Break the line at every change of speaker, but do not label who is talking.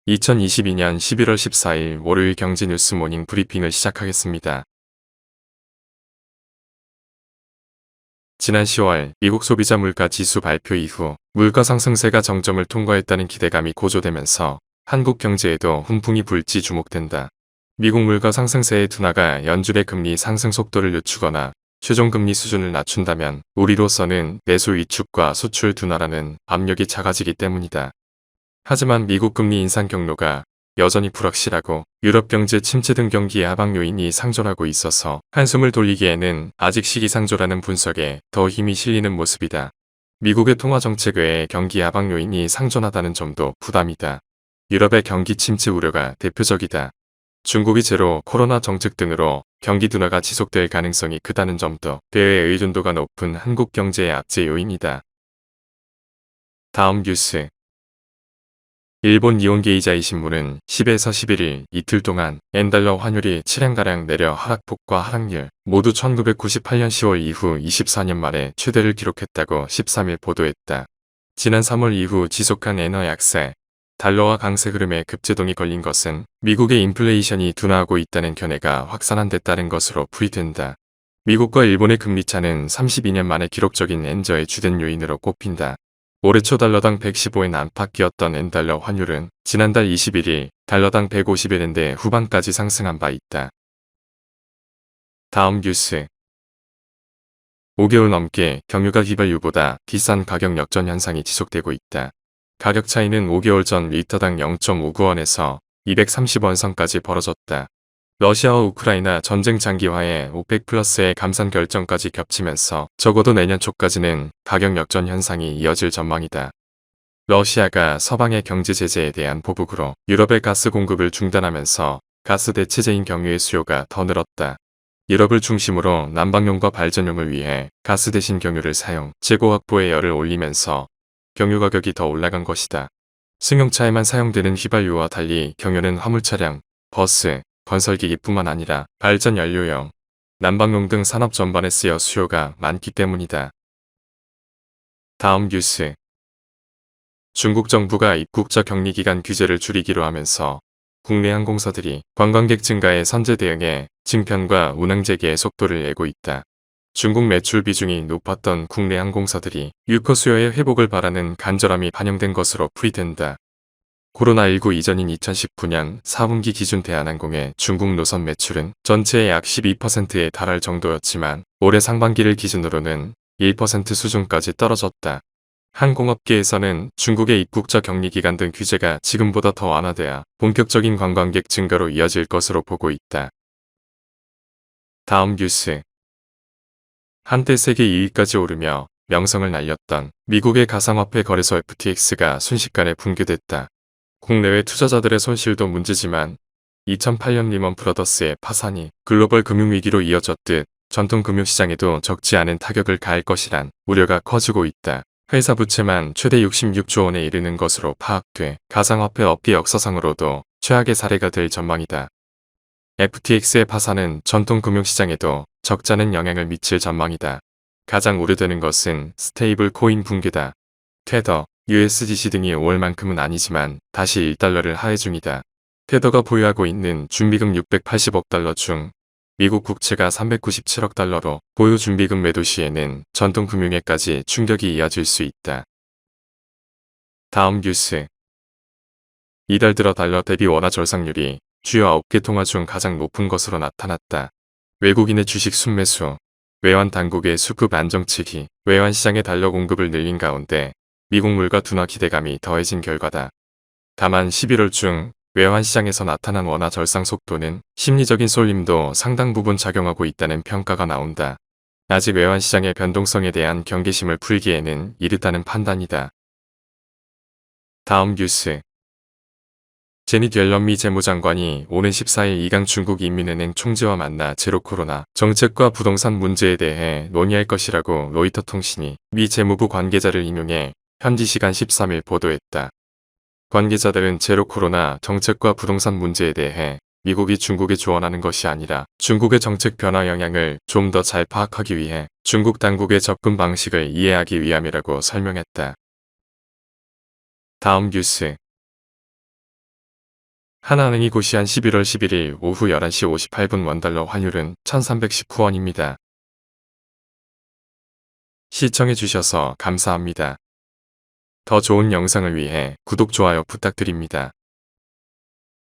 2022년 11월 14일 월요일 경제뉴스 모닝 브리핑을 시작하겠습니다. 지난 10월 미국 소비자 물가 지수 발표 이후 물가 상승세가 정점을 통과했다는 기대감이 고조되면서 한국 경제에도 훈풍이 불지 주목된다. 미국 물가 상승세의 둔화가 연준의 금리 상승 속도를 늦추거나 최종 금리 수준을 낮춘다면 우리로서는 내수 위축과 수출 둔화라는 압력이 작아지기 때문이다. 하지만 미국 금리 인상 경로가 여전히 불확실하고 유럽 경제 침체 등 경기 하방 요인이 상존하고 있어서 한숨을 돌리기에는 아직 시기상조라는 분석에 더 힘이 실리는 모습이다. 미국의 통화 정책 외에 경기 하방 요인이 상존하다는 점도 부담이다. 유럽의 경기 침체 우려가 대표적이다. 중국이 제로 코로나 정책 등으로 경기 둔화가 지속될 가능성이 크다는 점도 대외 의존도가 높은 한국 경제의 악재 요인이다. 다음 뉴스. 일본 니혼게이자이 신문은 10에서 11일 이틀 동안 엔달러 환율이 7엔가량 내려 하락폭과 하락률 모두 1998년 10월 이후 24년 만에 최대를 기록했다고 13일 보도했다. 지난 3월 이후 지속한 엔화 약세, 달러와 강세 흐름에 급제동이 걸린 것은 미국의 인플레이션이 둔화하고 있다는 견해가 확산한 데 따른 것으로 풀이된다. 미국과 일본의 금리차는 32년 만에 기록적인 엔저의 주된 요인으로 꼽힌다. 올해 초 달러당 115엔 안팎이었던 엔달러 환율은 지난달 21일 달러당 151엔대 후반까지 상승한 바 있다. 다음 뉴스. 5개월 넘게 경유가 휘발유보다 비싼 가격 역전 현상이 지속되고 있다. 가격 차이는 5개월 전 리터당 0.59원에서 230원 선까지 벌어졌다. 러시아와 우크라이나 전쟁 장기화에 오펙 플러스의 감산 결정까지 겹치면서 적어도 내년 초까지는 가격 역전 현상이 이어질 전망이다. 러시아가 서방의 경제 제재에 대한 보복으로 유럽의 가스 공급을 중단하면서 가스 대체제인 경유의 수요가 더 늘었다. 유럽을 중심으로 난방용과 발전용을 위해 가스 대신 경유를 사용, 재고 확보에 열을 올리면서 경유 가격이 더 올라간 것이다. 승용차에만 사용되는 휘발유와 달리 경유는 화물차량, 버스, 건설기기뿐만 아니라 발전 연료용, 난방용 등 산업 전반에 쓰여 수요가 많기 때문이다. 다음 뉴스. 중국 정부가 입국자 격리기간 규제를 줄이기로 하면서 국내 항공사들이 관광객 증가에 선제 대응해 증편과 운항 재개의 속도를 내고 있다. 중국 매출 비중이 높았던 국내 항공사들이 유커 수요의 회복을 바라는 간절함이 반영된 것으로 풀이된다. 코로나19 이전인 2019년 4분기 기준 대한항공의 중국 노선 매출은 전체의 약 12%에 달할 정도였지만 올해 상반기를 기준으로는 1% 수준까지 떨어졌다. 항공업계에서는 중국의 입국자 격리기간 등 규제가 지금보다 더 완화돼야 본격적인 관광객 증가로 이어질 것으로 보고 있다. 다음 뉴스. 한때 세계 2위까지 오르며 명성을 날렸던 미국의 가상화폐 거래소 FTX가 순식간에 붕괴됐다. 국내외 투자자들의 손실도 문제지만 2008년 리먼 브러더스의 파산이 글로벌 금융위기로 이어졌듯 전통 금융시장에도 적지 않은 타격을 가할 것이란 우려가 커지고 있다. 회사 부채만 최대 66조 원에 이르는 것으로 파악돼 가상화폐 업계 역사상으로도 최악의 사례가 될 전망이다. FTX의 파산은 전통 금융시장에도 적잖은 영향을 미칠 전망이다. 가장 우려되는 것은 스테이블 코인 붕괴다. 테더, USDC 등이 5월만큼은 아니지만 다시 1달러를 하회 중이다. 테더가 보유하고 있는 준비금 680억 달러 중 미국 국채가 397억 달러로 보유 준비금 매도 시에는 전통금융에까지 충격이 이어질 수 있다. 다음 뉴스. 이달 들어 달러 대비 원화 절상률이 주요 9개 통화 중 가장 높은 것으로 나타났다. 외국인의 주식 순매수, 외환 당국의 수급 안정치기, 외환 시장의 달러 공급을 늘린 가운데 미국 물가 둔화 기대감이 더해진 결과다. 다만 11월 중 외환 시장에서 나타난 원화 절상 속도는 심리적인 쏠림도 상당 부분 작용하고 있다는 평가가 나온다. 아직 외환 시장의 변동성에 대한 경계심을 풀기에는 이르다는 판단이다. 다음 뉴스. 제닛 옐런 미 재무장관이 오는 14일 이강 중국 인민은행 총재와 만나 제로 코로나 정책과 부동산 문제에 대해 논의할 것이라고 로이터 통신이 미 재무부 관계자를 인용해 현지 시간 13일 보도했다. 관계자들은 제로 코로나 정책과 부동산 문제에 대해 미국이 중국에 조언하는 것이 아니라 중국의 정책 변화 영향을 좀 더 잘 파악하기 위해 중국 당국의 접근 방식을 이해하기 위함이라고 설명했다. 다음 뉴스. 하나은행이 고시한 11월 11일 오후 11시 58분 원달러 환율은 1319원입니다. 시청해주셔서 감사합니다. 더 좋은 영상을 위해 구독, 좋아요 부탁드립니다.